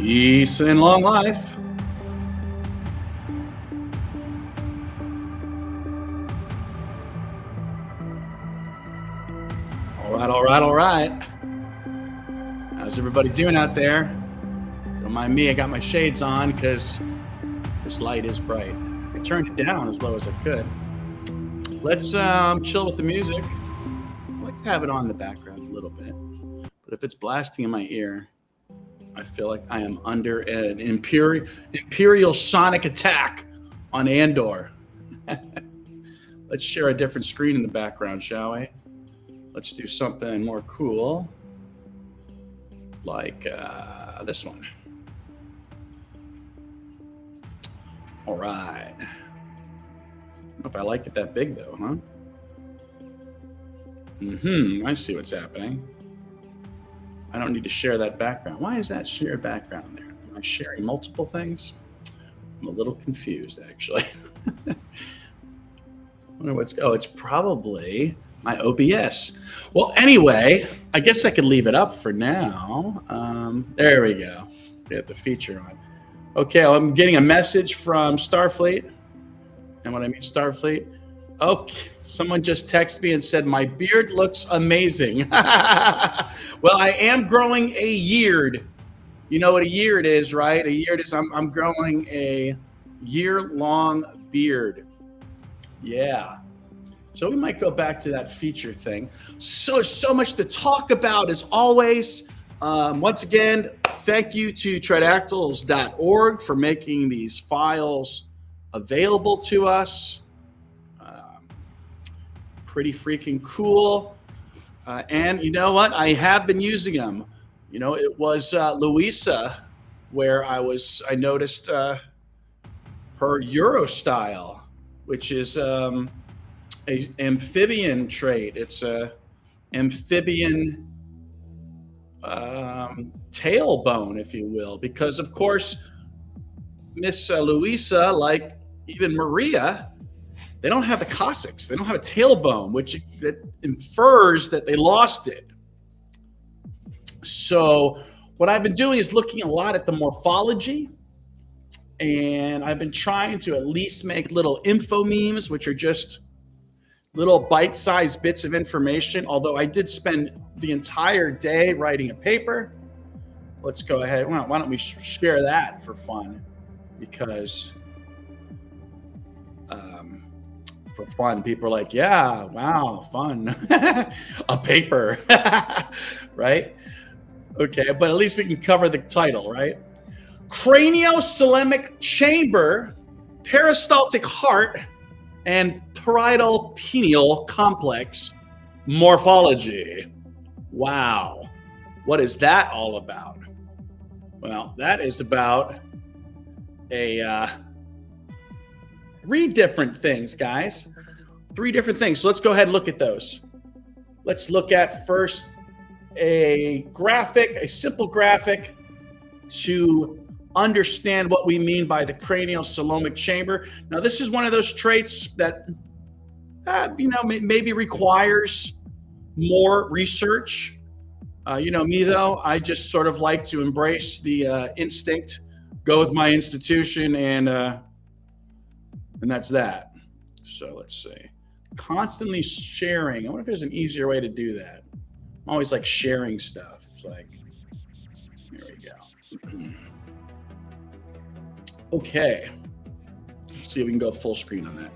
Peace and long life. All right. How's everybody doing out there? Don't mind me, I got my shades on because this light is bright. I turned it down as low as I could. Let's chill with the music. I like to have it on in the background a little bit, but if it's blasting in my ear, I feel like I am under an imperial sonic attack on Andor. Let's share a different screen in the background, shall we? Let's do something more cool, like this one. All right. I don't know if I like it that big, though, huh? I see what's happening. I don't need to share that background. Why is that shared background there? Am I sharing multiple things? I'm a little confused, actually. Wonder what's, oh, it's probably my OBS. Well, anyway, I guess I could leave it up for now. There we go. We have the feature on. Okay, I'm getting a message from Starfleet. And when I mean Starfleet, okay, someone just texted me and said, my beard looks amazing. Well, I am growing a yeard. You know what a yeard is, right? A yeard is I'm growing a year-long beard. Yeah. So we might go back to that feature thing. So much to talk about as always. Once again, thank you to tridactyls.org for making these files available to us. Pretty freaking cool. And you know what? I have been using them. You know, it was Louisa where I noticed her Euro style, which is a amphibian trait. It's a amphibian tailbone, if you will, because of course, Miss Louisa, like even Maria, they don't have the coccyx. They don't have a tailbone, which that infers that they lost it. So what I've been doing is looking a lot at the morphology, and I've been trying to at least make little info memes, which are just little bite-sized bits of information, although I did spend the entire day writing a paper. Let's go ahead. Why don't we share that for fun? Because for fun, people are like, yeah, wow, fun. A paper, right? Okay, but at least we can cover the title, right? Craniosylemic chamber, peristaltic heart, and parietal pineal complex morphology. Wow. What is that all about? Well, that is about three different things, guys. Three different things. So let's go ahead and look at those. Let's look at first a simple graphic to understand what we mean by the craniosylemic chamber. Now, this is one of those traits that, maybe requires more research. You know me, though, I just sort of like to embrace the instinct, go with my institution, and that's that. So let's see. Constantly sharing. I wonder if there's an easier way to do that. I'm always like sharing stuff. It's like, here we go. Okay. Let's see if we can go full screen on that.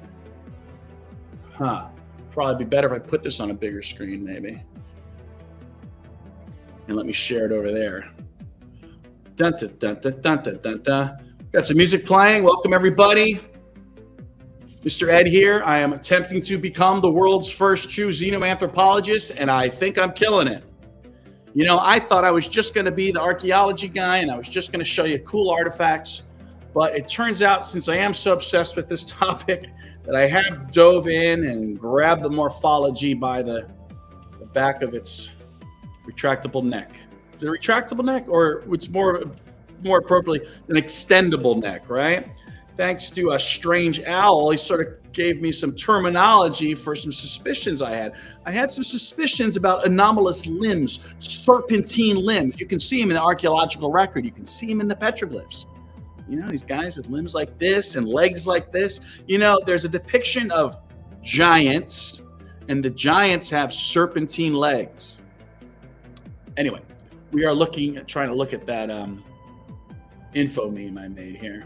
Probably be better if I put this on a bigger screen, maybe. And let me share it over there. Dun, dun, dun, dun, dun, dun, dun, dun. Got some music playing. Welcome, everybody. Mr. Ed here. I am attempting to become the world's first true xenoanthropologist, and I think I'm killing it. You know, I thought I was just going to be the archaeology guy, and I was just going to show you cool artifacts. But it turns out, since I am so obsessed with this topic, that I have dove in and grabbed the morphology by the back of its retractable neck. Is it a retractable neck, or it's more appropriately an extendable neck, right? thanks to a strange owl, he sort of gave me some terminology for some suspicions I had. I had some suspicions about anomalous limbs, serpentine limbs. You can see them in the archaeological record. You can see them in the petroglyphs. You know, these guys with limbs like this and legs like this. You know, there's a depiction of giants, and the giants have serpentine legs. Anyway, we are trying to look at that info meme I made here.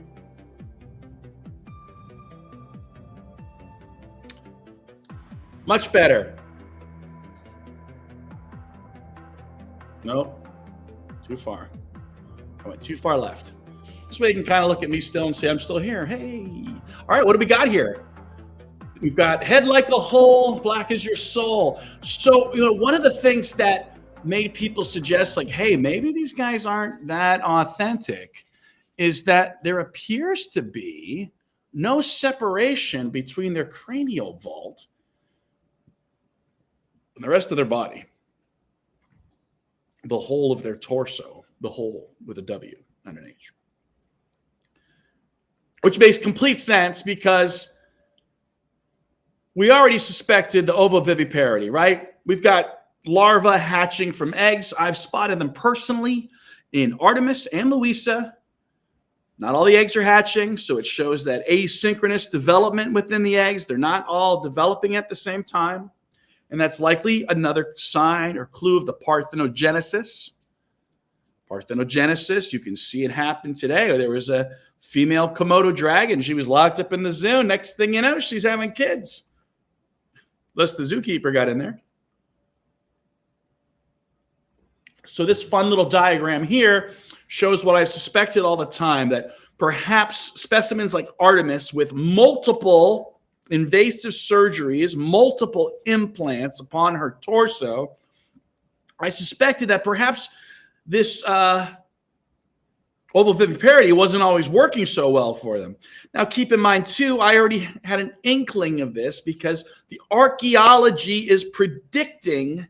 Much better. Nope. Too far. I went too far left. This way you can kind of look at me still and say, I'm still here. Hey. All right, what do we got here? We've got head like a hole, black as your soul. So, you know, one of the things that made people suggest, like, hey, maybe these guys aren't that authentic, is that there appears to be no separation between their cranial vault and the rest of their body. The whole of their torso, the whole with a W and an H. Which makes complete sense because we already suspected the ovoviviparity, right? We've got larvae hatching from eggs. I've spotted them personally in Artemis and Louisa. Not all the eggs are hatching, so it shows that asynchronous development within the eggs. They're not all developing at the same time. And that's likely another sign or clue of the parthenogenesis. Parthenogenesis, you can see it happen today. There was a female Komodo dragon. She was locked up in the zoo. Next thing you know, she's having kids. Unless the zookeeper got in there. So this fun little diagram here shows what I've suspected all the time, that perhaps specimens like Artemis with multiple invasive surgeries, multiple implants upon her torso, I suspected that perhaps this ovoviviparity wasn't always working so well for them. Now, keep in mind, too, I already had an inkling of this because the archaeology is predicting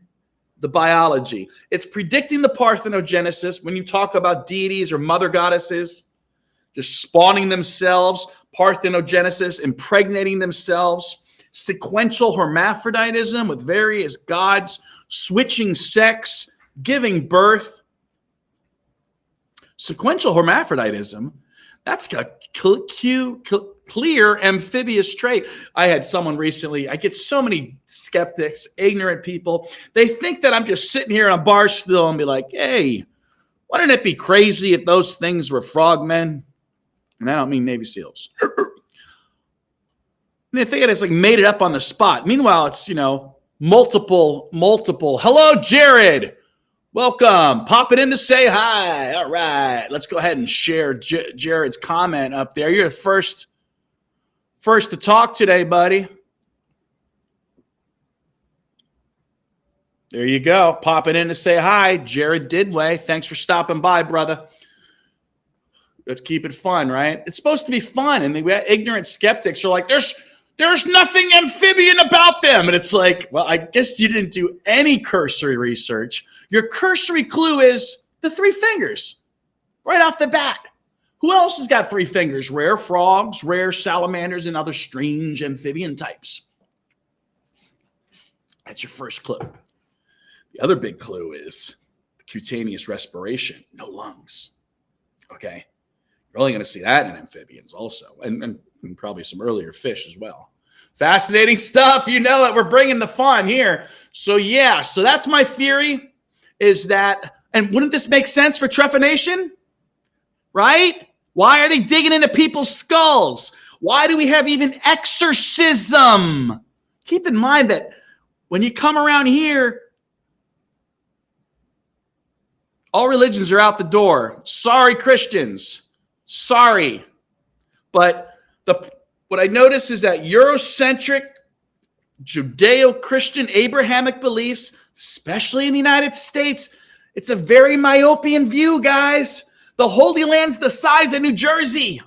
the biology. It's predicting the parthenogenesis. When you talk about deities or mother goddesses just spawning themselves, parthenogenesis, impregnating themselves, sequential hermaphroditism with various gods, switching sex, giving birth. Sequential hermaphroditism, that's a clear amphibious trait. I had someone recently, I get so many skeptics, ignorant people. They think that I'm just sitting here on a bar stool and be like, hey, wouldn't it be crazy if those things were frogmen? And I don't mean Navy SEALs. And they think I just like made it up on the spot. Meanwhile, it's, you know, multiple. Hello, Jared. Welcome. Pop it in to say hi. All right. Let's go ahead and share Jared's comment up there. You're the first to talk today, buddy. There you go. Pop it in to say hi. Jared Didway. Thanks for stopping by, brother. Let's keep it fun, right? It's supposed to be fun. And the ignorant skeptics are like, there's nothing amphibian about them. And it's like, well, I guess you didn't do any cursory research. Your cursory clue is the 3 fingers right off the bat. Who else has got 3 fingers? Rare frogs, rare salamanders, and other strange amphibian types. That's your first clue. The other big clue is cutaneous respiration, no lungs. Okay. You're only going to see that in amphibians also, and probably some earlier fish as well. Fascinating stuff. You know it. We're bringing the fun here. So, yeah. So that's my theory, is that, and wouldn't this make sense for trephination? Right? Why are they digging into people's skulls? Why do we have even exorcism? Keep in mind that when you come around here, all religions are out the door. Sorry, Christians. Sorry. But what I notice is that Eurocentric, Judeo-Christian, Abrahamic beliefs, especially in the United States, it's a very myopian view, guys. The Holy Land's the size of New Jersey.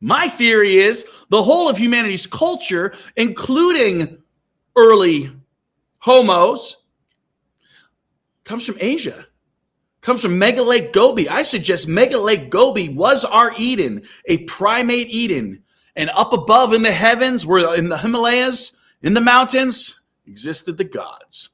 My theory is the whole of humanity's culture, including early homos, comes from Asia. Comes from Mega Lake Gobi. I suggest Mega Lake Gobi was our Eden, a primate Eden. And up above in the heavens, where in the Himalayas, in the mountains, existed the gods.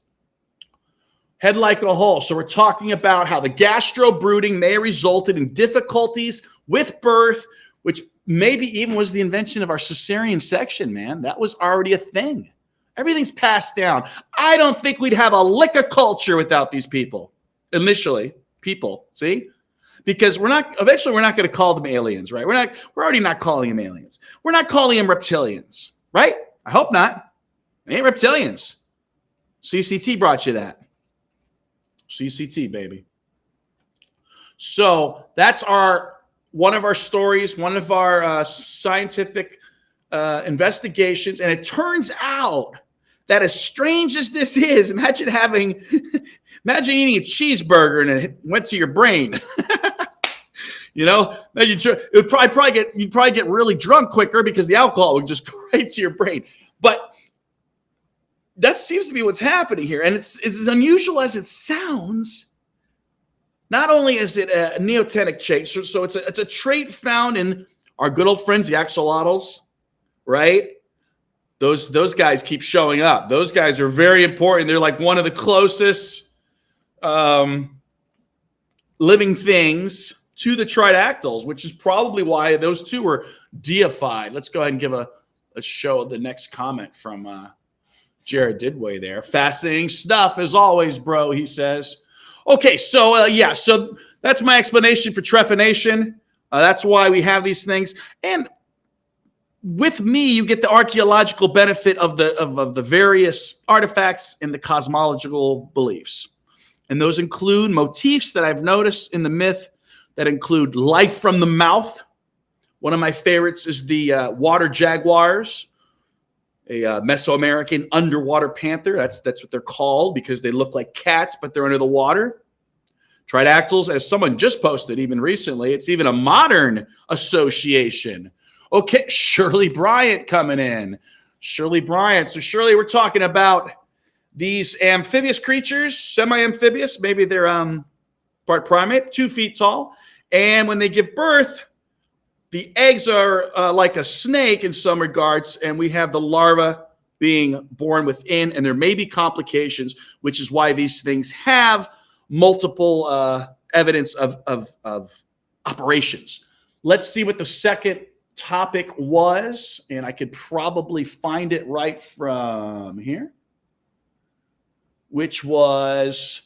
Head like a hole. So we're talking about how the gastro-brooding may have resulted in difficulties with birth, which maybe even was the invention of our cesarean section, man. That was already a thing. Everything's passed down. I don't think we'd have a lick of culture without these people. Initially, people, see? Because eventually we're not going to call them aliens, right? We're already not calling them aliens. We're not calling them reptilians, right? I hope not. They ain't reptilians. CCT brought you that. CCT, baby. So that's one of our stories, one of our scientific investigations. And it turns out that as strange as this is, imagine eating a cheeseburger and it went to your brain. You know, you'd probably get really drunk quicker because the alcohol would just go right to your brain. But that seems to be what's happening here. And it's as unusual as it sounds. Not only is it a neotenic trait, so it's a trait found in our good old friends, the axolotls, right? Those guys keep showing up. Those guys are very important. They're like one of the closest living things to the tridactyls, which is probably why those two were deified. Let's go ahead and give a show of the next comment from Jared Didway there. Fascinating stuff as always, bro, he says. Okay, so so that's my explanation for trephination. That's why we have these things. And with me, you get the archaeological benefit of the various artifacts and the cosmological beliefs. And those include motifs that I've noticed in the myth that include life from the mouth. One of my favorites is the water jaguars, a Mesoamerican underwater panther. That's what they're called because they look like cats, but they're under the water. Tridactyls, as someone just posted even recently, it's even a modern association. Okay, Shirley Bryant coming in. Shirley Bryant. So Shirley, we're talking about these amphibious creatures, semi-amphibious. Maybe they're part primate, 2 feet tall. And when they give birth, the eggs are like a snake in some regards, and we have the larva being born within, and there may be complications, which is why these things have multiple evidence of operations. Let's see what the second topic was, and I could probably find it right from here, which was...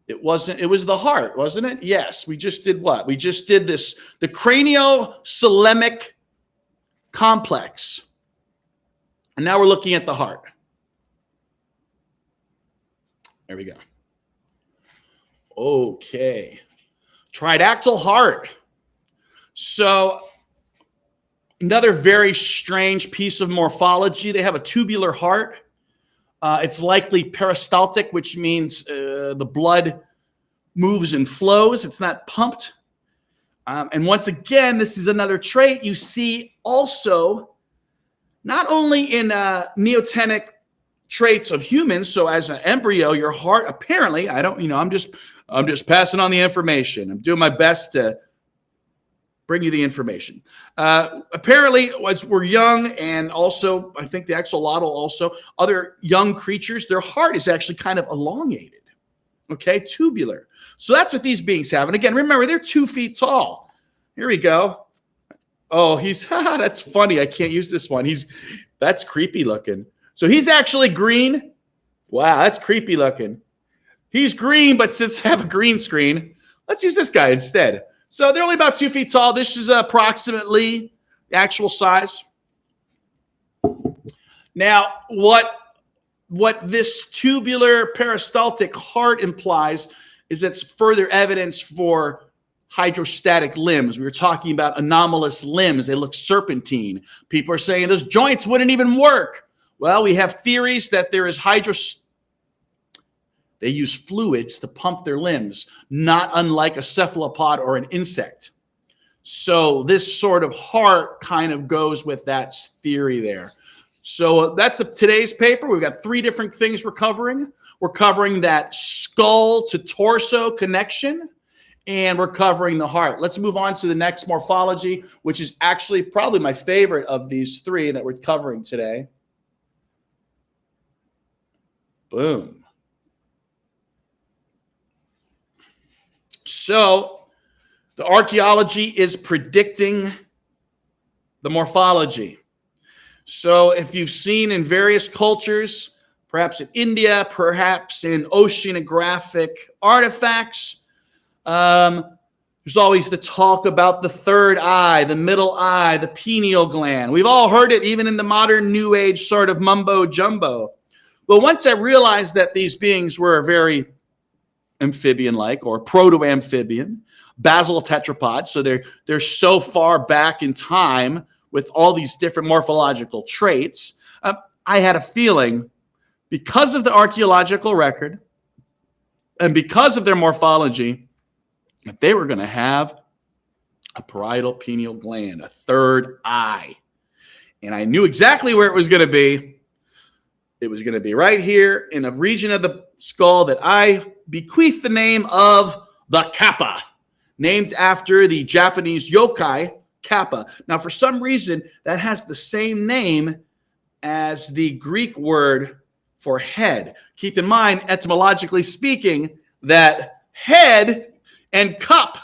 It was the heart, wasn't it? Yes, we just did what? We just did the craniosolemic complex. And now we're looking at the heart. There we go. Okay. Tridactyl heart. So another very strange piece of morphology. They have a tubular heart. It's likely peristaltic, which means the blood moves and flows. It's not pumped. And once again, this is another trait you see also not only in neotenic traits of humans. So as an embryo, your heart apparently, I'm just passing on the information. I'm doing my best to bring you the information. Apparently, as we're young, and also I think the axolotl, also other young creatures, their heart is actually kind of elongated, okay, tubular. So that's what these beings have. And again, remember, they're 2 feet tall. Here we go. Oh, that's funny. I can't use this one. That's creepy looking. So he's actually green. Wow, that's creepy looking. He's green, but since I have a green screen, let's use this guy instead. So they're only about 2 feet tall. This is approximately the actual size. Now, what this tubular peristaltic heart implies is that's further evidence for hydrostatic limbs. We were talking about anomalous limbs. They look serpentine. People are saying those joints wouldn't even work. Well, we have theories that there is They use fluids to pump their limbs, not unlike a cephalopod or an insect. So this sort of heart kind of goes with that theory there. So that's today's paper. We've got 3 different things we're covering. We're covering that skull to torso connection, and we're covering the heart. Let's move on to the next morphology, which is actually probably my favorite of these three that we're covering today. Boom. So the archaeology is predicting the morphology. So if you've seen in various cultures, perhaps in India, perhaps in oceanographic artifacts, there's always the talk about the third eye, the middle eye, the pineal gland. We've all heard it even in the modern New Age sort of mumbo jumbo. But once I realized that these beings were very amphibian-like or proto-amphibian, basal tetrapods, so they're so far back in time with all these different morphological traits, I had a feeling because of the archaeological record and because of their morphology, that they were going to have a parietal pineal gland, a third eye. And I knew exactly where it was going to be. It was going to be right here in a region of the skull that I bequeath the name of the Kappa, named after the Japanese yokai Kappa. Now, for some reason, that has the same name as the Greek word for head. Keep in mind, etymologically speaking, that head and cup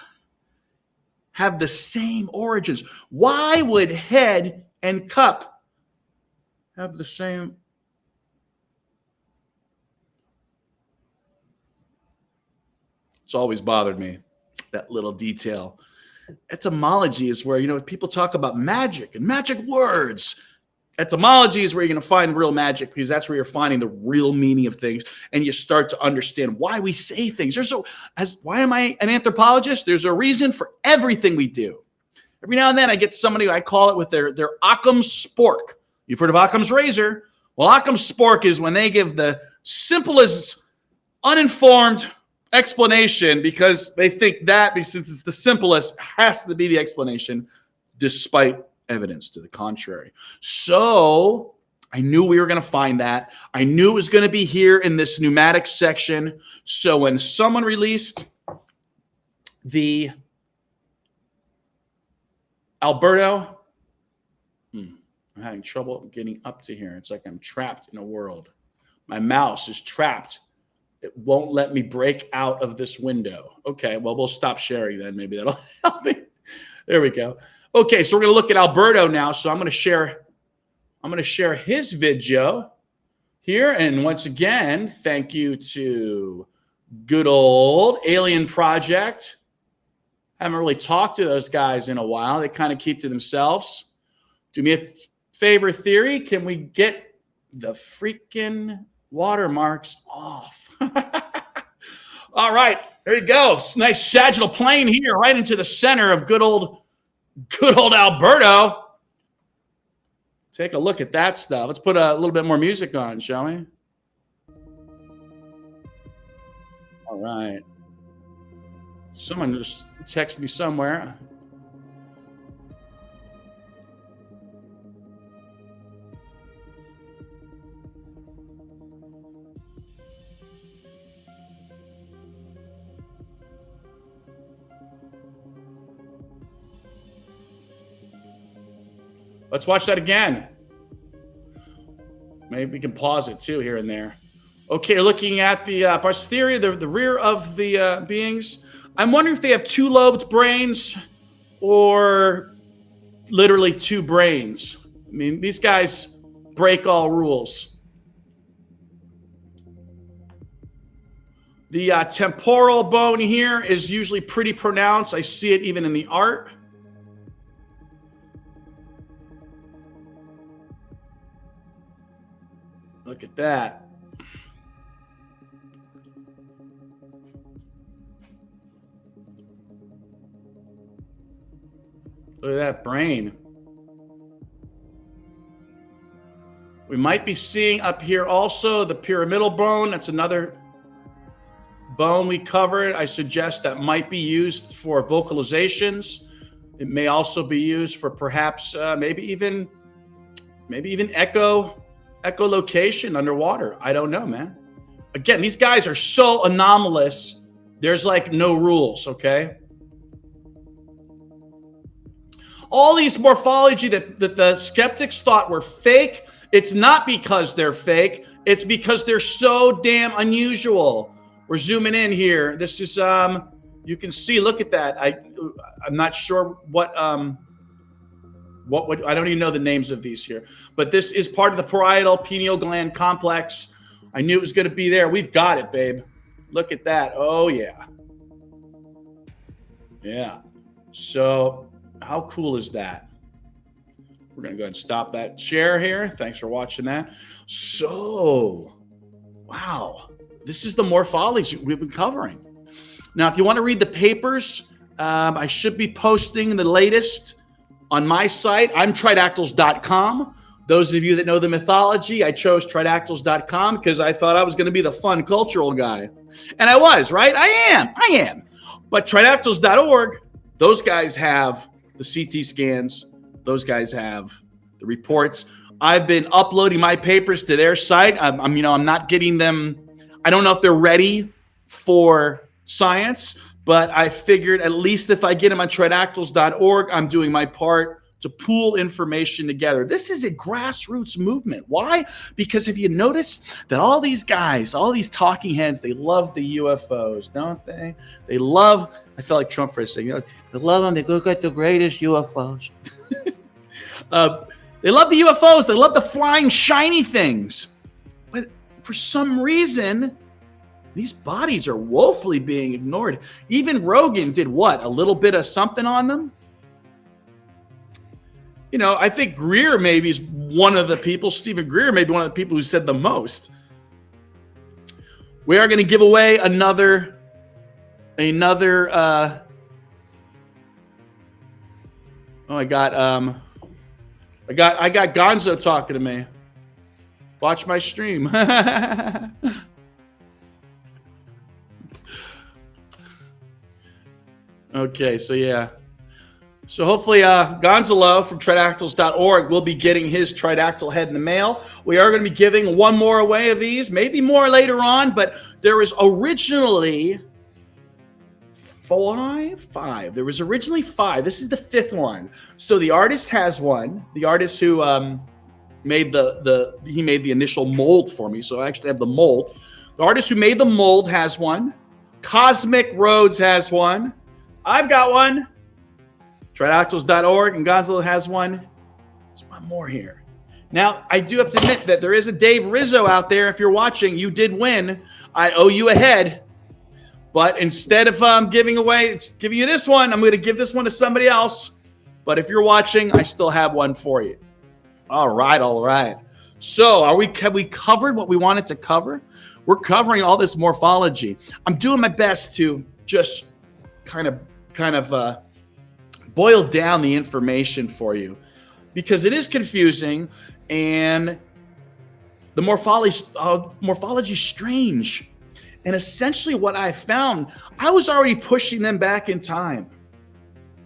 have the same origins. Why would head and cup have the same? It's always bothered me, that little detail. Etymology is where, people talk about magic and magic words. Etymology is where you're going to find real magic, because that's where you're finding the real meaning of things, and you start to understand why we say things. Why am I an anthropologist? There's a reason for everything we do. Every now and then I get somebody, I call it with their Occam's spork. You've heard of Occam's razor? Well, Occam's spork is when they give the simplest, uninformed explanation, because they think that, since it's the simplest, has to be the explanation, despite evidence to the contrary. So I knew we were going to find that. I knew it was going to be here in this pneumatic section. So when someone released the Alberto, I'm having trouble getting up to here. It's like I'm trapped in a world. My mouse is trapped. It won't let me break out of this window. Okay, well, we'll stop sharing then. Maybe that'll help me. There we go. Okay, so we're going to look at Alberto now. So I'm going to share his video here. And once again, thank you to good old Alien Project. Haven't really talked to those guys in a while. They kind of keep to themselves. Do me a favor, Theory. Can we get the freaking watermarks off? All right, there you go. Nice sagittal plane here, right into the center of good old Alberto. Take a look at that stuff. Let's put a little bit more music on, shall we? All right. Someone just texted me somewhere. Let's watch that again. Maybe we can pause it too here and there. Okay, looking at the posterior, the rear of the beings. I'm wondering if they have two-lobed brains or literally two brains. I mean, these guys break all rules. The temporal bone here is usually pretty pronounced. I see it even in the art. Look at that. Look at that brain. We might be seeing up here also the pyramidal bone. That's another bone we covered. I suggest that might be used for vocalizations. It may also be used for perhaps maybe even echolocation underwater. I don't know, man. again, these guys are so anomalous. There's like no rules, okay? All these morphology that the skeptics thought were fake, it's not because they're fake. It's because they're so damn unusual. We're zooming in here. This is, you can see, look at that. I'm not sure what I don't even know the names of these here. But this is part of the parietal pineal gland complex. I knew it was going to be there. We've got it, babe. Look at that. Oh, yeah. Yeah. So how cool is that? We're going to go ahead and stop that share here. Thanks for watching that. So, wow. This is the morphology we've been covering. Now, if you want to read the papers, I should be posting the latest on my site. I'm tridactyls.com. Those of you that know the mythology, I chose tridactyls.com because I thought I was going to be the fun cultural guy. And I was, right? I am. But tridactyls.org, those guys have the CT scans. Those guys have the reports. I've been uploading my papers to their site. I'm not getting them. I don't know if they're ready for science, but I figured at least if I get them on tridactyls.org, I'm doing my part to pool information together. This is a grassroots movement. Why? Because if you notice that all these guys, all these talking heads, they love the UFOs, don't they? They love, I felt like Trump for a second, they love them, they look at the greatest UFOs. They love the UFOs, they love the flying shiny things. But for some reason, these bodies are woefully being ignored. Even Rogan did what? A little bit of something on them? I think Greer maybe is one of the people, Stephen Greer may be one of the people who said the most. We are going to give away another I got Gonzo talking to me. Watch my stream. Okay, so yeah. So hopefully Gonzalo from tridactyls.org will be getting his tridactyl head in the mail. We are going to be giving one more away of these, maybe more later on, but there was originally five. There was originally 5. This is the 5th one. So the artist has one. The artist who made he made the initial mold for me, so I actually have the mold. The artist who made the mold has one. Cosmic Roads has one. I've got one. Tridactyls.org, and Gonzalo has one. There's one more here. Now, I do have to admit that there is a Dave Rizzo out there. If you're watching, you did win. I owe you a head. But instead of giving you this one, I'm going to give this one to somebody else. But if you're watching, I still have one for you. All right. So have we covered what we wanted to cover? We're covering all this morphology. I'm doing my best to just kind of boil down the information for you because it is confusing and the morphology is strange. And essentially what I found, I was already pushing them back in time.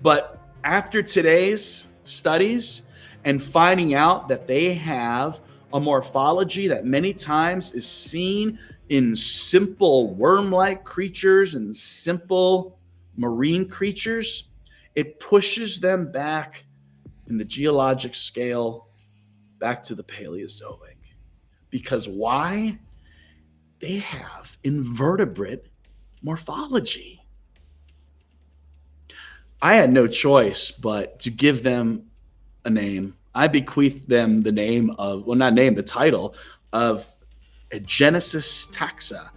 But after today's studies and finding out that they have a morphology that many times is seen in simple worm-like creatures and simple marine creatures, it pushes them back in the geologic scale back to the Paleozoic. Because why? They have invertebrate morphology. I had no choice but to give them a name. I bequeathed them the name of, the title of a Genesis taxa.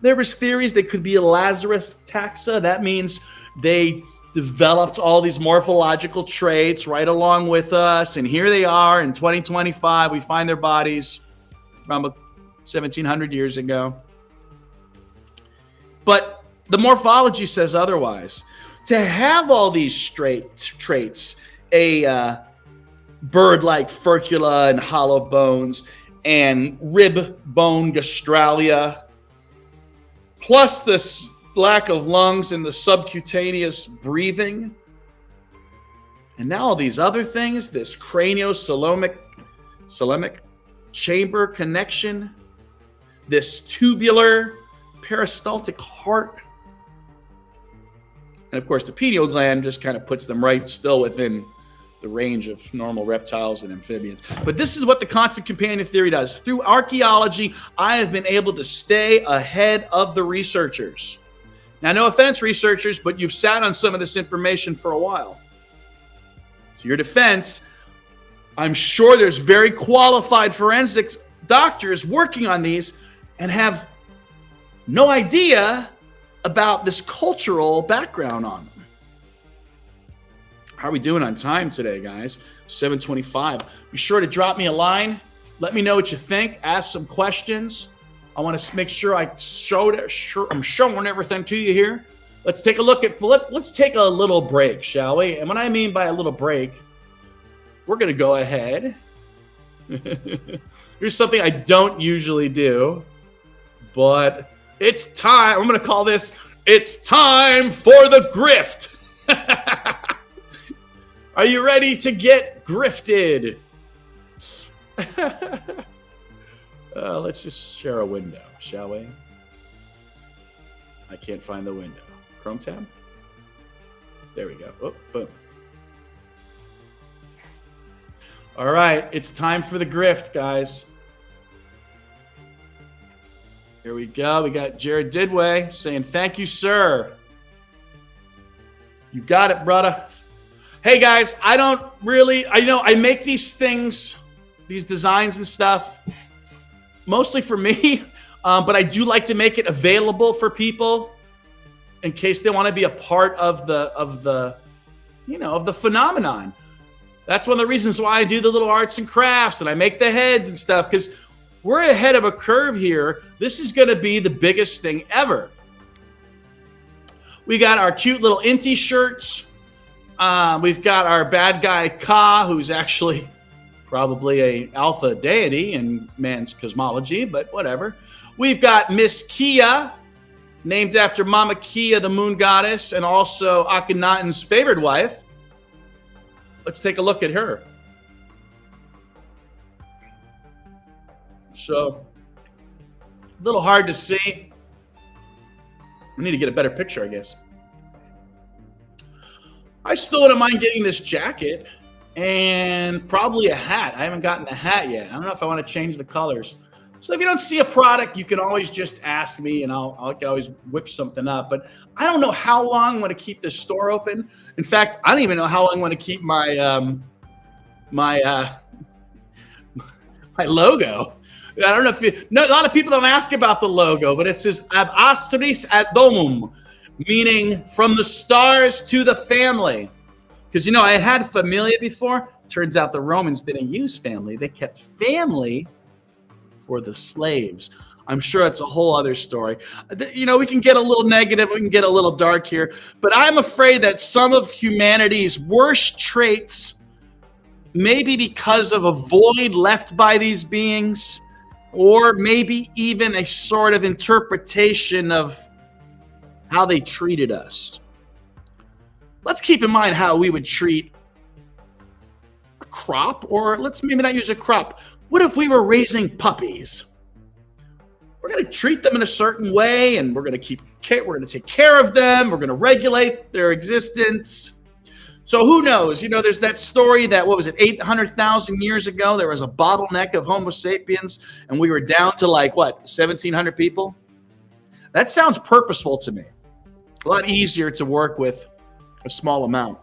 There was theories they could be a Lazarus taxa. That means they developed all these morphological traits right along with us. And here they are in 2025. We find their bodies from 1,700 years ago. But the morphology says otherwise. To have all these traits, a bird-like furcula and hollow bones, and rib bone gastralia, plus this lack of lungs and the subcutaneous breathing, and now all these other things, this craniocoelomic chamber connection, this tubular peristaltic heart. And of course, the pineal gland just kind of puts them right still within the range of normal reptiles and amphibians. But this is what the constant companion theory does. Through archaeology, I have been able to stay ahead of the researchers. Now, no offense, researchers, but you've sat on some of this information for a while. To your defense, I'm sure there's very qualified forensics doctors working on these and have no idea about this cultural background on them. How are we doing on time today, guys? 7:25. Be sure to drop me a line. Let me know what you think. Ask some questions. I want to make sure I'm showing everything to you here. Let's take a look at Philip. Let's take a little break, shall we? And what I mean by a little break, we're going to go ahead. Here's something I don't usually do, but it's time. I'm going to call this, it's time for the grift. Are you ready to get grifted? Let's just share a window, shall we? I can't find the window. Chrome tab? There we go. Oh, boom. All right, it's time for the grift, guys. Here we go. We got Jared Didway saying, thank you, sir. You got it, brother. Hey, guys, I make these things, these designs and stuff, mostly for me, but I do like to make it available for people in case they want to be a part of the phenomenon. That's one of the reasons why I do the little arts and crafts and I make the heads and stuff, because we're ahead of a curve here. This is going to be the biggest thing ever. We got our cute little Inti shirts. We've got our bad guy Ka, who's actually probably a alpha deity in man's cosmology, but whatever. We've got Miss Kia, named after Mama Kia, the moon goddess, and also Akhenaten's favored wife. Let's take a look at her. So, a little hard to see. We need to get a better picture, I guess. I still wouldn't mind getting this jacket and probably a hat. I haven't gotten a hat yet. I don't know if I want to change the colors. So if you don't see a product, you can always just ask me and I can always whip something up. But I don't know how long I'm going to keep this store open. In fact, I don't even know how long I'm going to keep my my logo. I don't know if a lot of people don't ask about the logo, but it says Ab Astris ad Domum, meaning from the stars to the family. Because, I had familia before. Turns out the Romans didn't use family. They kept family for the slaves. I'm sure it's a whole other story. We can get a little negative. We can get a little dark here. But I'm afraid that some of humanity's worst traits, maybe because of a void left by these beings, or maybe even a sort of interpretation of how they treated us. Let's keep in mind how we would treat a crop, or let's maybe not use a crop. What if we were raising puppies? We're going to treat them in a certain way, and we're going to take care of them. We're going to regulate their existence. So who knows? There's that story that, 800,000 years ago, there was a bottleneck of Homo sapiens, and we were down to 1,700 people? That sounds purposeful to me. A lot easier to work with a small amount.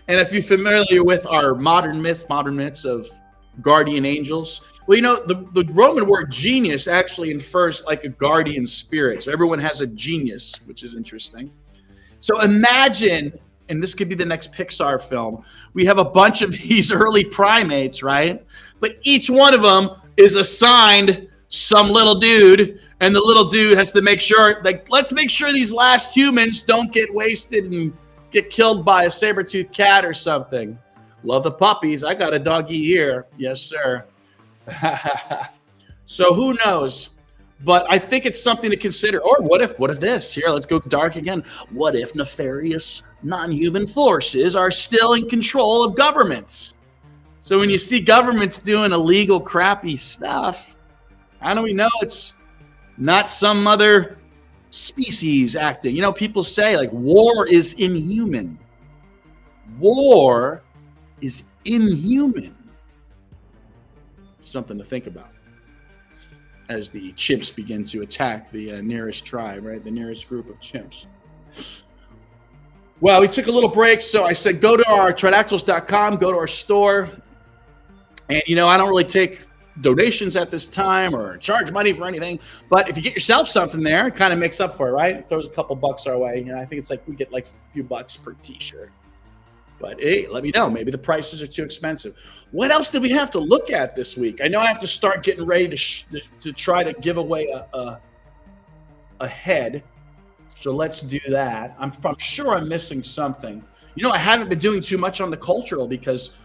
And if you're familiar with our modern myths of guardian angels, the Roman word genius actually infers a guardian spirit. So everyone has a genius, which is interesting. So imagine, and this could be the next Pixar film, we have a bunch of these early primates, right? But each one of them is assigned some little dude, and the little dude has to make sure, let's make sure these last humans don't get wasted and get killed by a saber-toothed cat or something. Love the puppies. I got a doggy here. Yes, sir. So who knows? But I think it's something to consider. Or what if this? Here, let's go dark again. What if nefarious non-human forces are still in control of governments? So when you see governments doing illegal, crappy stuff, How do we know it's not some other species acting? You know, people say like war is inhuman. War is inhuman. Something to think about as the chimps begin to attack the nearest tribe, right? The nearest group of chimps. Well, we took a little break, so I said go to our tridactyls.com, go to our store. And, you know, I don't really take donations at this time or charge money for anything. But if you get yourself something there, it kind of makes up for it, right? It throws a couple bucks our way. You know, I think it's like we get like a few bucks per T-shirt. But hey, let me know. Maybe the prices are too expensive. What else did we have to look at this week? I know I have to start getting ready to try to give away a head. So let's do that. I'm sure I'm missing something. You know, I haven't been doing too much on the cultural because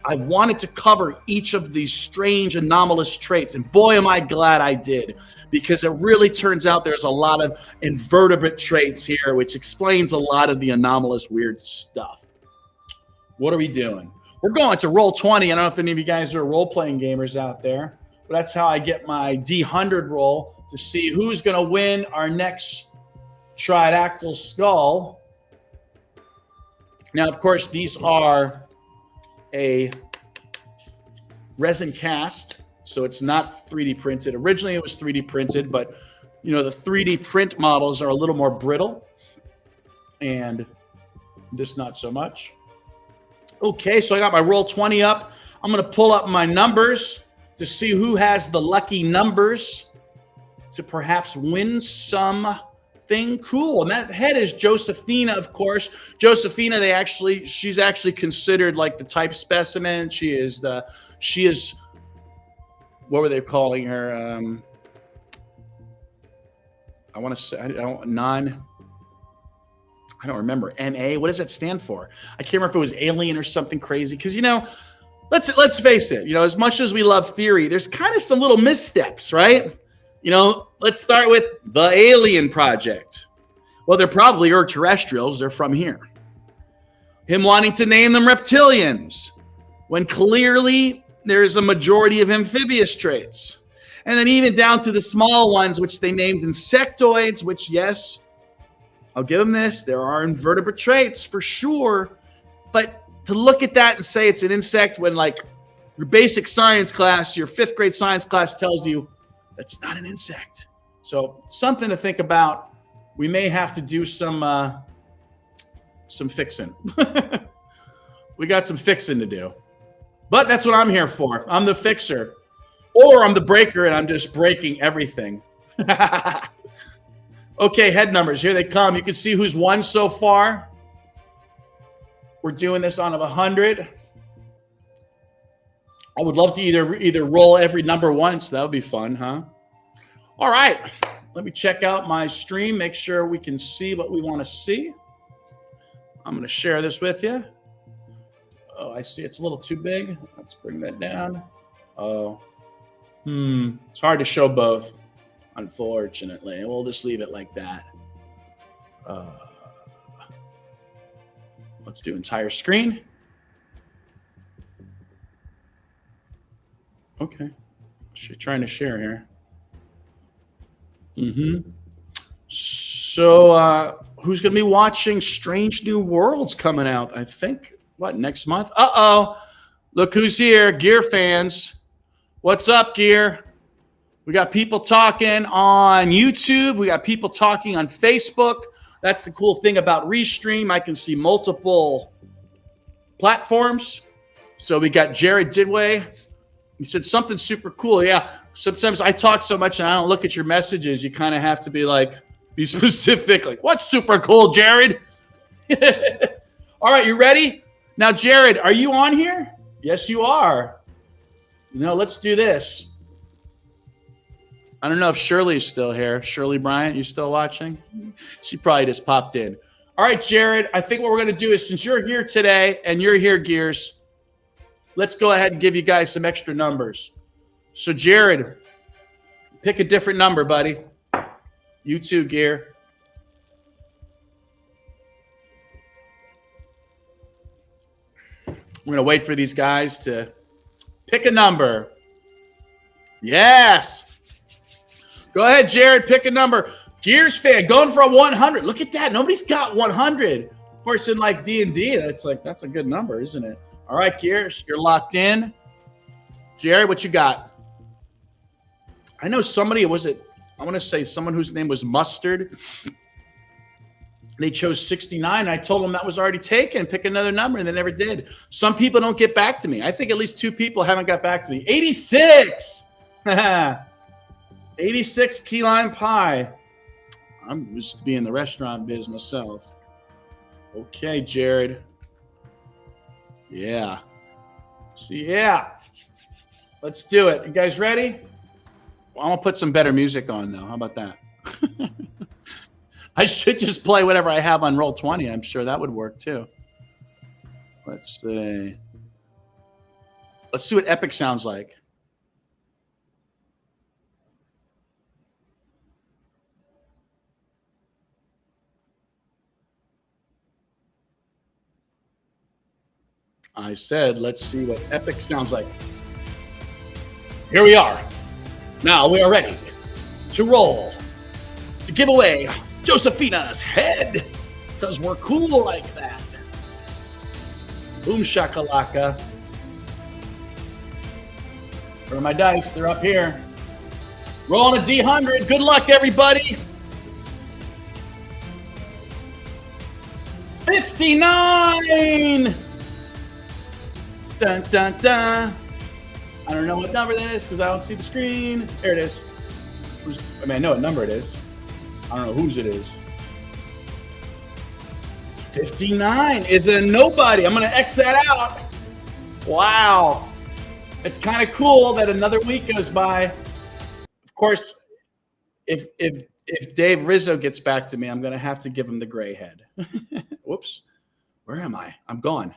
I've wanted to cover each of these strange anomalous traits. And boy, am I glad I did, because it really turns out there's a lot of invertebrate traits here, which explains a lot of the anomalous weird stuff. What are we doing? We're going to Roll20. I don't know if any of you guys are role-playing gamers out there, but that's how I get my D100 roll to see who's going to win our next Tridactyl skull. Now, of course, these are a resin cast, so it's not 3D printed. Originally, it was 3D printed, but, you know, the 3D print models are a little more brittle, and this not so much. Okay, so I got my Roll20 up. I'm going to pull up my numbers to see who has the lucky numbers to perhaps win something cool. And that head is Josephina, of course. Josephina, she's actually considered like the type specimen. She is, what were they calling her? I want to say, I don't remember. NA. What does that stand for? I can't remember if it was alien or something crazy. Because, you know, let's face it. You know, as much as we love theory, there's kind of some little missteps, right? You know, let's start with the Alien Project. Well, they're probably extraterrestrials. They're from here. Him wanting to name them reptilians, when clearly there's a majority of amphibious traits. And then even down to the small ones, which they named insectoids, which, yes, I'll give them this. There are invertebrate traits for sure. But to look at that and say it's an insect when, like, your basic science class, your 5th grade science class tells you that's not an insect. So something to think about. We may have to do some fixing. We got some fixing to do. But that's what I'm here for. I'm the fixer. Or I'm the breaker, and I'm just breaking everything. Okay, head numbers. Here they come. You can see who's won so far. We're doing this on 100. I would love to either roll every number once. That would be fun, huh? All right. Let me check out my stream, make sure we can see what we want to see. I'm going to share this with you. Oh, I see it's a little too big. Let's bring that down. Oh. It's hard to show both, unfortunately. We'll just leave it like that. Let's do entire screen. Okay. Trying to share here. So who's going to be watching Strange New Worlds coming out? I think, next month? Uh-oh. Look who's here, Gear fans. What's up, Gear? We got people talking on YouTube. We got people talking on Facebook. That's the cool thing about Restream. I can see multiple platforms. So we got Jared Didway. He said something super cool. Yeah, sometimes I talk so much and I don't look at your messages. You kind of have to be specific. Like, what's super cool, Jared? All right, you ready? Now, Jared, are you on here? Yes, you are. You know, let's do this. I don't know if Shirley's still here. Shirley Bryant, you still watching? She probably just popped in. All right, Jared, I think what we're going to do is, since you're here today and you're here, Gears, let's go ahead and give you guys some extra numbers. So, Jared, pick a different number, buddy. You too, Gear. We're going to wait for these guys to pick a number. Yes. Go ahead, Jared. Pick a number. Gears fan going for a 100. Look at that. Nobody's got 100. Of course, in like D&D, that's a good number, isn't it? All right, Gears, you're locked in. Jared, what you got? I know somebody, I want to say someone whose name was Mustard. They chose 69. I told them that was already taken. Pick another number, and they never did. Some people don't get back to me. I think at least 2 people haven't got back to me. 86. 86 key lime pie. I'm used to be in the restaurant biz myself. Okay, Jared. Yeah. So, yeah. Let's do it. You guys ready? Well, I'm going to put some better music on, though. How about that? I should just play whatever I have on Roll20. I'm sure that would work, too. Let's see. Let's see what Epic sounds like. I said, let's see what Epic sounds like. Here we are. Now we are ready to roll, to give away Josephina's head, because we're cool like that. Boom shakalaka. Where are my dice? They're up here. Rolling a D100. Good luck, everybody. 59. Dun, dun, dun. I don't know what number that is because I don't see the screen. There it is. I know what number it is. I don't know whose it is. 59. Is it a nobody? I'm going to X that out. Wow. It's kind of cool that another week goes by. Of course, if Dave Rizzo gets back to me, I'm going to have to give him the gray head. Whoops. Where am I? I'm gone.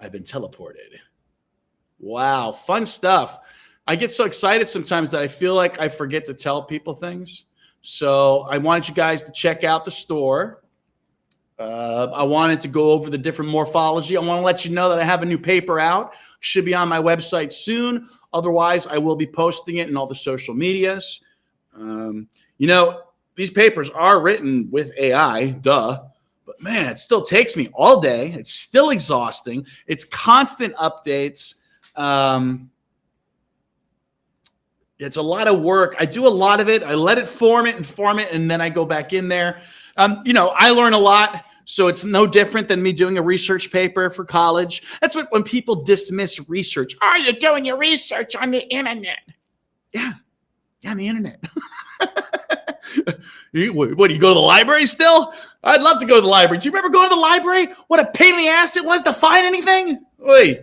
I've been teleported. Wow, fun stuff. I get so excited sometimes that I feel like I forget to tell people things. So I wanted you guys to check out the store. I wanted to go over the different morphology. I want to let you know that I have a new paper out. Should be on my website soon. Otherwise, I will be posting it in all the social medias. These papers are written with AI, duh. But man, it still takes me all day. It's still exhausting. It's constant updates. It's a lot of work. I do a lot of it. I let it form it, and then I go back in there. I learn a lot, so it's no different than me doing a research paper for college. That's what when people dismiss research. Oh, you're doing your research on the internet. Yeah, on the internet. What, do you go to the library still? I'd love to go to the library. Do you remember going to the library? What a pain in the ass it was to find anything? Oi.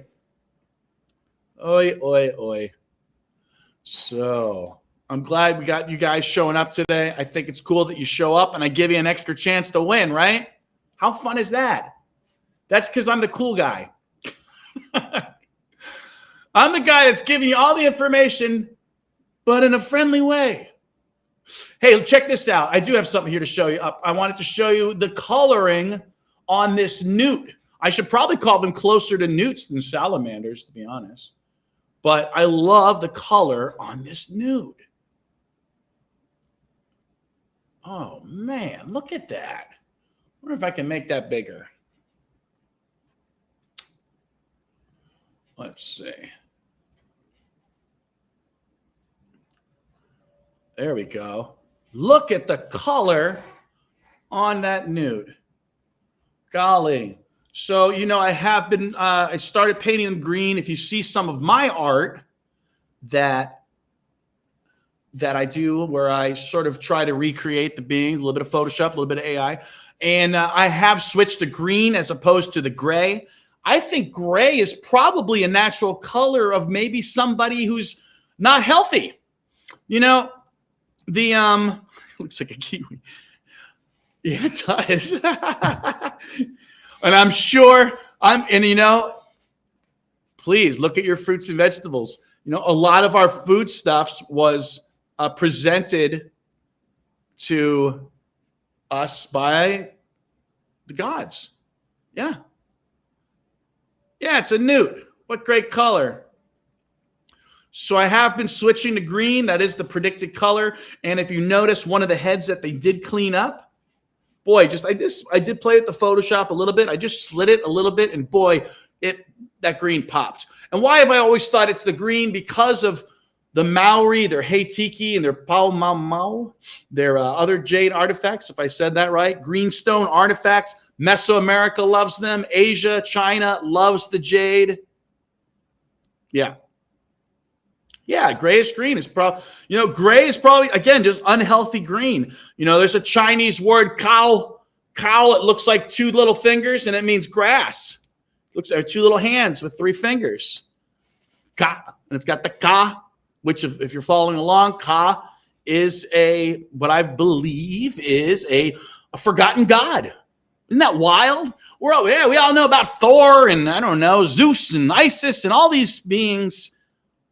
Oi, oi, oi. So I'm glad we got you guys showing up today. I think it's cool that you show up and I give you an extra chance to win, right? How fun is that? That's because I'm the cool guy. I'm the guy that's giving you all the information, but in a friendly way. Hey, check this out. I do have something here to show you. I wanted to show you the coloring on this newt. I should probably call them closer to newts than salamanders, to be honest. But I love the color on this newt. Oh, man, look at that. I wonder if I can make that bigger. Let's see. There we go. Look at the color on that newt. Golly. So, I have been, I started painting them green. If you see some of my art that I do where I sort of try to recreate the beings, a little bit of Photoshop, a little bit of AI. And I have switched to green as opposed to the gray. I think gray is probably a natural color of maybe somebody who's not healthy. Looks like a kiwi. Yeah, it does. And I'm sure please look at your fruits and vegetables. A lot of our foodstuffs was presented to us by the gods. Yeah. Yeah, it's a newt. What great color. So I have been switching to green. That is the predicted color. And if you notice, one of the heads that they did clean up, boy, I did play with the Photoshop a little bit. I just slid it a little bit, and boy, that green popped. And why have I always thought it's the green? Because of the Maori, their Heitiki, and their Pau Mau Mau, their other jade artifacts, if I said that right. Greenstone artifacts. Mesoamerica loves them. Asia, China loves the jade. Yeah. Yeah, grayish green is probably, gray is probably, again, just unhealthy green. There's a Chinese word, cow. Cow, it looks like two little fingers, and it means grass. It looks like two little hands with three fingers. Ka, and it's got the ka, which if you're following along, ka is what I believe is a forgotten god. Isn't that wild? We all know about Thor and, I don't know, Zeus and Isis and all these beings.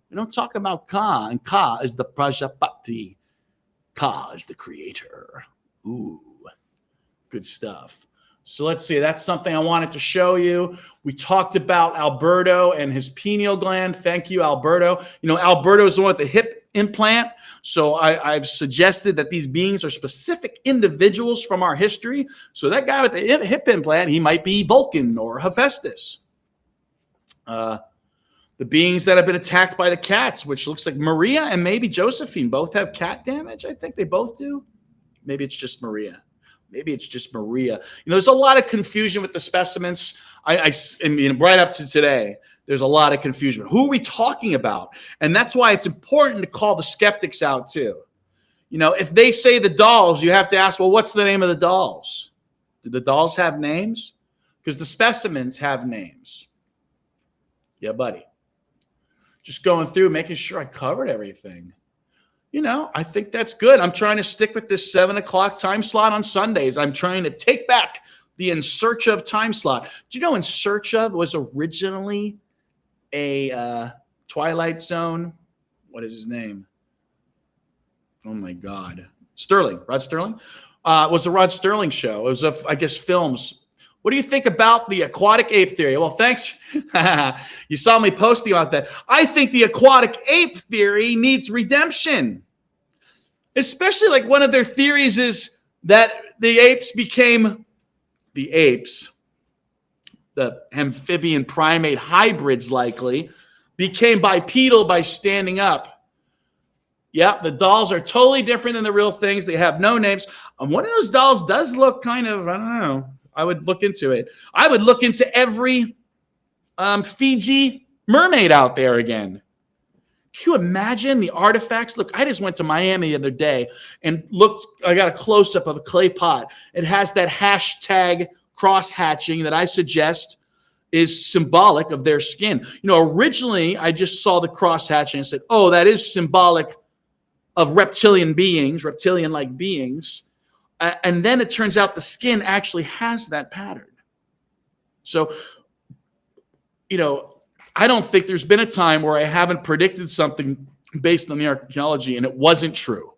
We don't talk about Ka, and Ka is the Prajapati. Ka is the creator. Ooh, good stuff. So let's see. That's something I wanted to show you. We talked about Alberto and his pineal gland. Thank you, Alberto. Alberto is the one with the hip implant. So I've suggested that these beings are specific individuals from our history. So that guy with the hip implant, he might be Vulcan or Hephaestus. The beings that have been attacked by the cats, which looks like Maria and maybe Josephine both have cat damage. I think they both do. Maybe it's just Maria. There's a lot of confusion with the specimens. I mean, right up to today, there's a lot of confusion. Who are we talking about? And that's why it's important to call the skeptics out too. If they say the dolls, you have to ask, well, what's the name of the dolls? Do the dolls have names? Because the specimens have names. Yeah, buddy. Just going through, making sure I covered everything. I think that's good. I'm trying to stick with this 7 o'clock time slot on Sundays. I'm trying to take back the In Search Of time slot. Do you know In Search Of was originally a Twilight Zone? What is his name? Oh, my God. Rod Sterling. It was a Rod Sterling show. It was, I guess, films. What do you think about the aquatic ape theory? Well, thanks. You saw me posting about that. I think the aquatic ape theory needs redemption. Especially like one of their theories is that the apes became the amphibian primate hybrids likely, became bipedal by standing up. Yeah, the dolls are totally different than the real things. They have no names. And one of those dolls does look kind of, I don't know. I would look into it. I would look into every Fiji mermaid out there again. Can you imagine the artifacts? Look, I just went to Miami the other day and looked. I got a close-up of a clay pot. It has that hashtag cross-hatching that I suggest is symbolic of their skin. Originally, I just saw the cross-hatching and said, oh, that is symbolic of reptilian-like beings. And then it turns out the skin actually has that pattern. So, I don't think there's been a time where I haven't predicted something based on the archaeology and it wasn't true.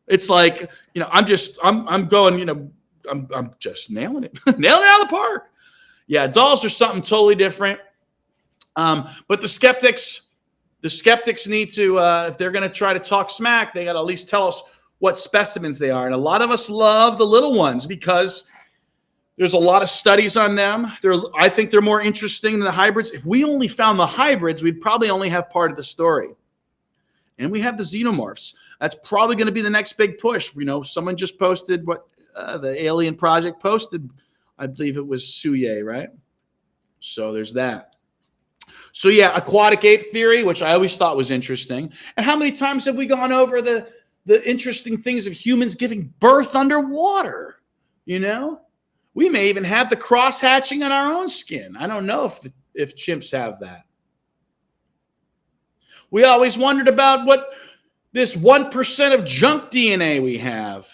It's like, I'm just nailing it. Nailing it out of the park. Yeah, dolls are something totally different. But the skeptics need to, if they're going to try to talk smack, they got to at least tell us what specimens they are. And a lot of us love the little ones because there's a lot of studies on them. I think they're more interesting than the hybrids. If we only found the hybrids, we'd probably only have part of the story. And we have the xenomorphs. That's probably going to be the next big push. Someone just posted what the Alien Project posted. I believe it was Suye, right? So there's that. So yeah, aquatic ape theory, which I always thought was interesting. And how many times have we gone over the interesting things of humans giving birth underwater? We may even have the cross-hatching on our own skin. I don't know if chimps have that. We always wondered about what this 1% of junk DNA we have.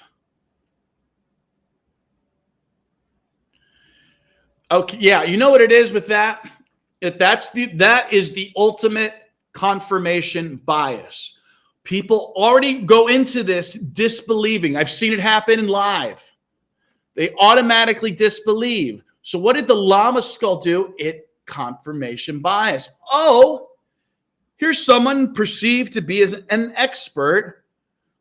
Okay, yeah, you know what it is with that? That is the ultimate confirmation bias. People already go into this disbelieving. I've seen it happen in live. They automatically disbelieve. So what did the llama skull do? It confirmation bias. Oh, Here's someone perceived to be as an expert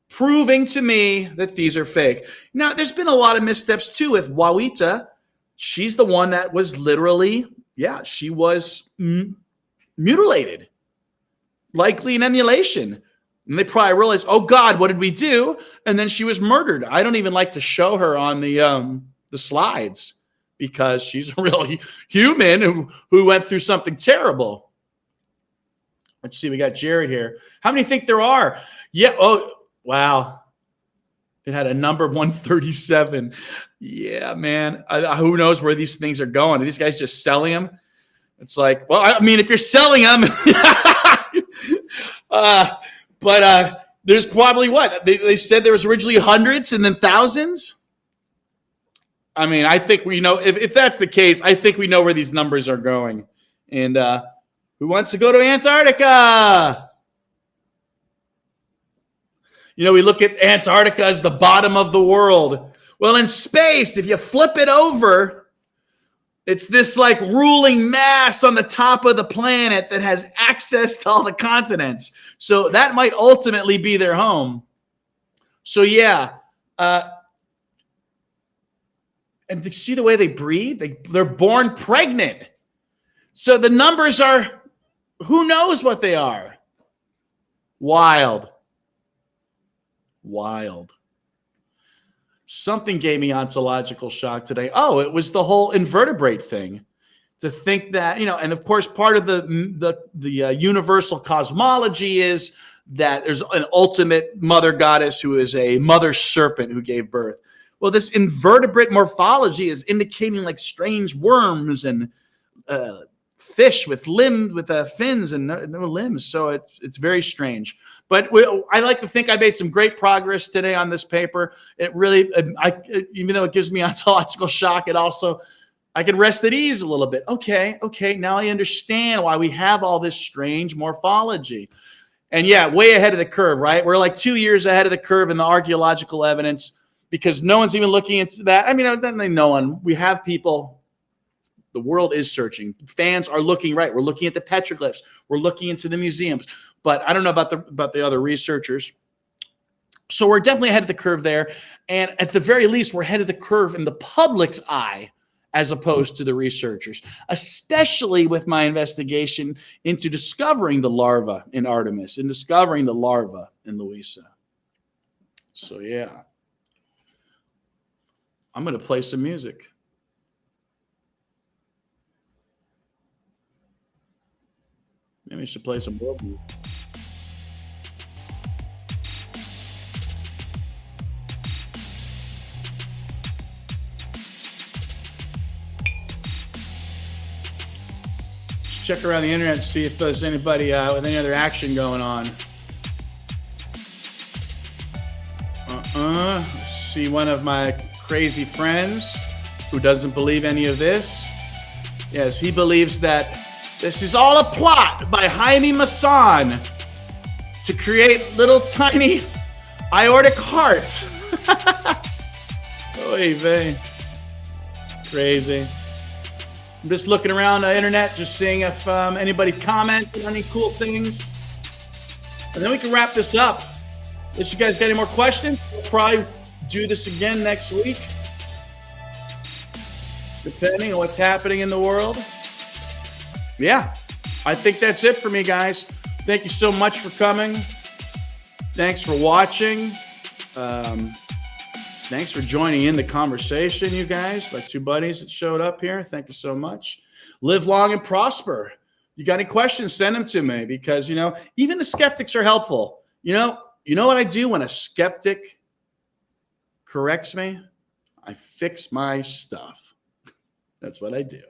proving to me that these are fake. Now, there's been a lot of missteps too with Wawita. She's the one that was literally, she was mutilated, likely an emulation. And they probably realized, oh God, what did we do? And then she was murdered. I don't even like to show her on the slides because she's a real human who went through something terrible. Let's see, we got Jared here. How many think there are? Yeah, oh, wow. It had a number of 137. Yeah, man. Who knows where these things are going? Are these guys just selling them? It's like, well, I mean, if you're selling them, but there's probably what? They said there was originally hundreds and then thousands? I mean, I think we know, if that's the case, I think we know where these numbers are going. And who wants to go to Antarctica? You know, we look at Antarctica as the bottom of the world. Well, in space, if you flip it over, it's this like ruling mass on the top of the planet that has access to all the continents. So that might ultimately be their home. So yeah. And you see the way they breed? They're born pregnant. So the numbers are, who knows what they are? Wild. Something gave me ontological shock today. Oh, it was the whole invertebrate thing. To think that, and of course, part of the universal cosmology is that there's an ultimate mother goddess who is a mother serpent who gave birth. Well, this invertebrate morphology is indicating like strange worms and fish with fins and no limbs. So it's very strange. But I like to think I made some great progress today on this paper. It really, even though it gives me ontological shock, it also, I can rest at ease a little bit. Okay, now I understand why we have all this strange morphology. And yeah, way ahead of the curve, right? We're like 2 years ahead of the curve in the archaeological evidence because no one's even looking into that. I mean, no one. We have people. The world is searching. Fans are looking, right? We're looking at the petroglyphs. We're looking into the museums. But I don't know about the other researchers. So we're definitely ahead of the curve there. And at the very least, we're ahead of the curve in the public's eye as opposed to the researchers, especially with my investigation into discovering the larva in Artemis and discovering the larva in Louisa. So yeah. I'm going to play some music. Maybe I should play some world music. Just check around the internet and see if there's anybody with any other action going on. See one of my crazy friends who doesn't believe any of this. Yes, he believes that this is all a plot by Jaime Maussan to create little tiny aortic hearts. Oy vey. Crazy. I'm just looking around the internet, just seeing if anybody's commenting on any cool things. And then we can wrap this up. If you guys got any more questions, we'll probably do this again next week, depending on what's happening in the world. Yeah, I think that's it for me, guys. Thank you so much for coming. Thanks for watching. Thanks for joining in the conversation, you guys. My two buddies that showed up here. Thank you so much. Live long and prosper. You got any questions, send them to me because, even the skeptics are helpful. You know what I do when a skeptic corrects me? I fix my stuff. That's what I do.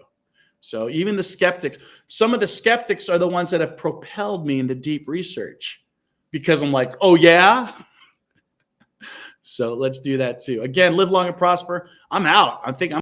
So even the skeptics, some of the skeptics are the ones that have propelled me into deep research because I'm like, oh yeah? So let's do that too. Again, live long and prosper. I'm out. I think I'm